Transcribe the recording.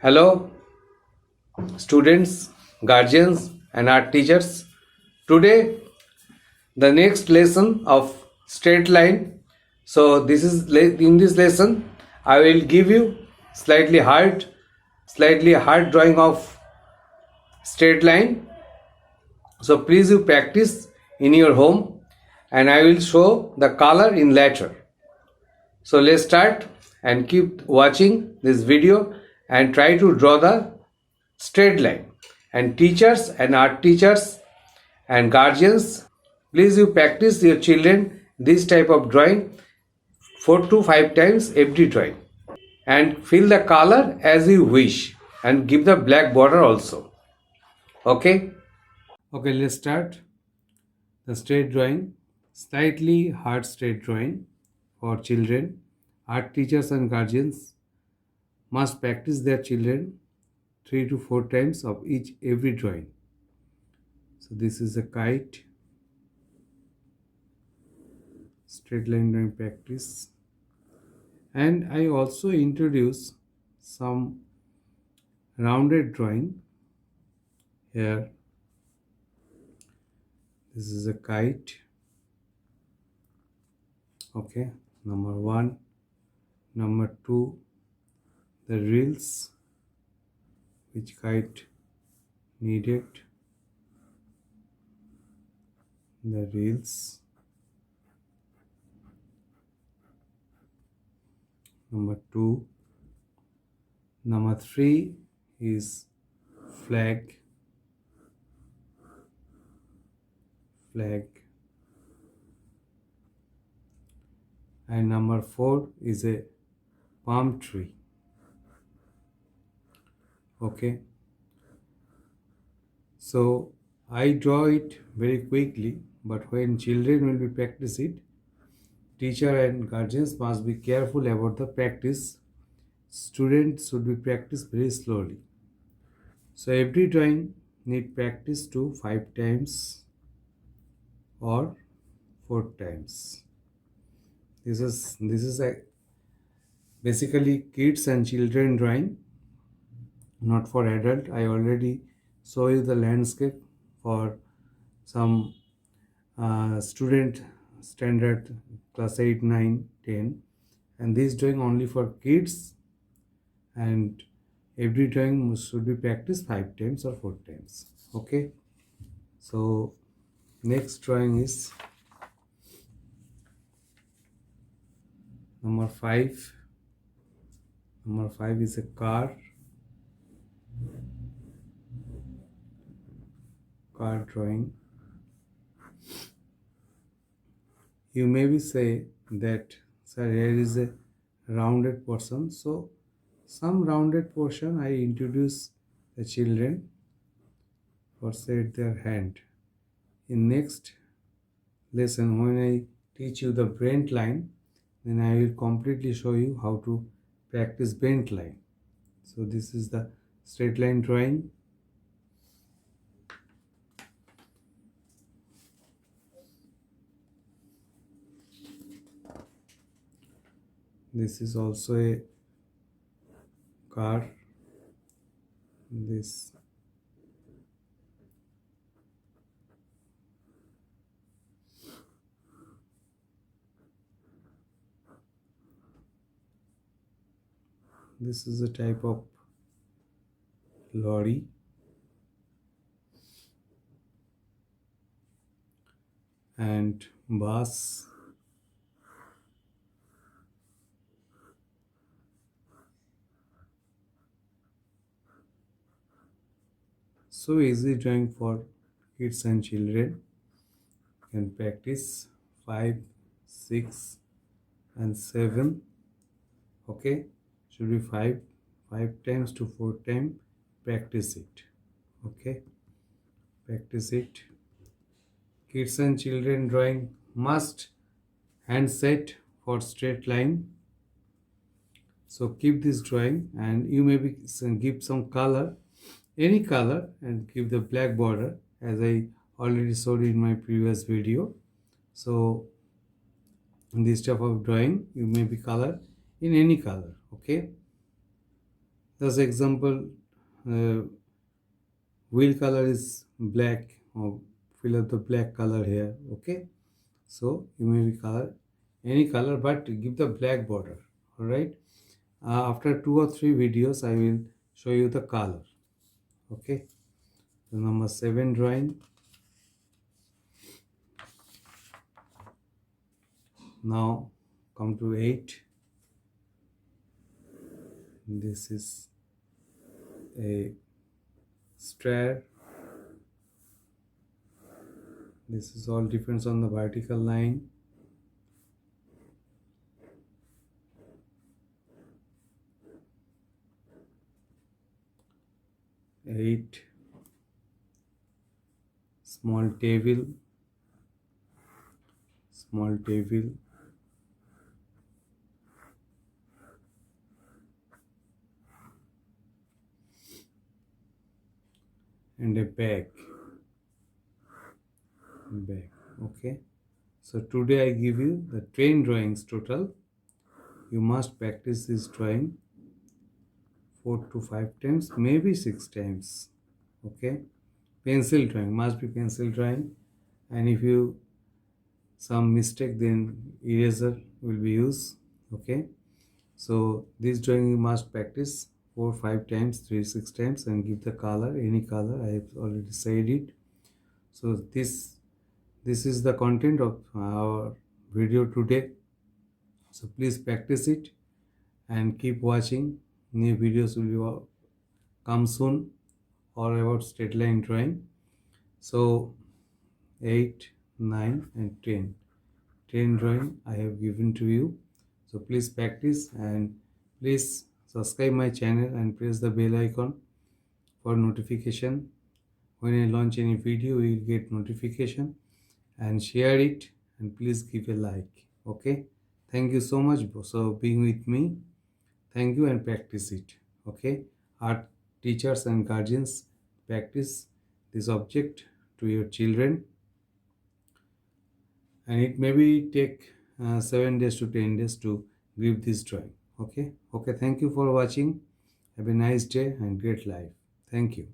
Hello, students, guardians, and art teachers. Today, the next lesson of straight line. So, in this lesson, I will give you slightly hard drawing of straight line. So, please you practice in your home, and I will show the color in later. So, let's start and keep watching this video and try to draw the straight line. And teachers and art teachers and guardians, please you practice your children this type of drawing 4 to 5 times every drawing, and fill the color as you wish and give the black border also. Okay, let's start the straight drawing. Slightly hard straight drawing for children. Art teachers and guardians must practice their children 3 to 4 times of every drawing. So this is a kite. Straight line drawing practice. And I also introduce some rounded drawing here. This is a kite. Okay, number 1. Number 2, the reels which kite needed. The reels. Number 2. Number 3 is flag. And number 4 is a palm tree. Okay, so I draw it very quickly, but when children will be practice it, teacher and guardians must be careful about the practice. Students should be practiced very slowly. So every drawing need practice to 5 times or 4 times. This is a basically kids and children drawing, not for adult. I already show you the landscape for some student standard class 8, 9, 10, and this drawing only for kids, and every drawing should be practiced 5 times or 4 times. Okay, so next drawing is number 5. Number 5 is a car drawing. You maybe say that, sir, here is a rounded portion. So some rounded portion I introduce the children for set their hand. In next lesson, when I teach you the bent line, then I will completely show you how to practice bent line. So this is the straight line drawing. This is also a car. This is a type of lorry. And bus. So easy drawing for kids and children. You can practice 5, 6 and 7. Okay, should be 5 times to 4 times. Practice it. Okay, practice it. Kids and children drawing must hand set for straight line. So keep this drawing, and you maybe give some color, any color, and give the black border as I already showed in my previous video. So in this type of drawing you may be color in any color. Okay, As example, uh, wheel color is black, or fill up the black color here. Okay, so you may be color any color, but give the black border. All right. After 2 or 3 videos, I will show you the color. Okay. So number 7 drawing. Now come to 8. This is a stair. This is all depends on the vertical line. 8. Small table. Small table. And a bag. Bag. Okay. So today I give you the 10 drawings total. You must practice this drawing 4 to 5 times, maybe 6 times. Okay. Pencil drawing, must be pencil drawing. And if you some mistake, then eraser will be used. Okay. So this drawing you must practice 4 5 times, 3 6 times, and give the color, any color. I have already said it. So this is the content of our video today. So please practice it and keep watching. New videos will be come soon, or about straight line drawing. So 8, 9 and 10. 10 drawing I have given to you. So please practice, and please subscribe my channel and press the bell icon for notification. When I launch any video, you will get notification, and share it, and please give a like. Okay. Thank you so much for being with me. Thank you, and practice it. Okay. Art teachers and guardians, practice this object to your children, and it maybe take 7 days to 10 days to give this drawing. Okay. Thank you for watching. Have a nice day and great life. Thank you.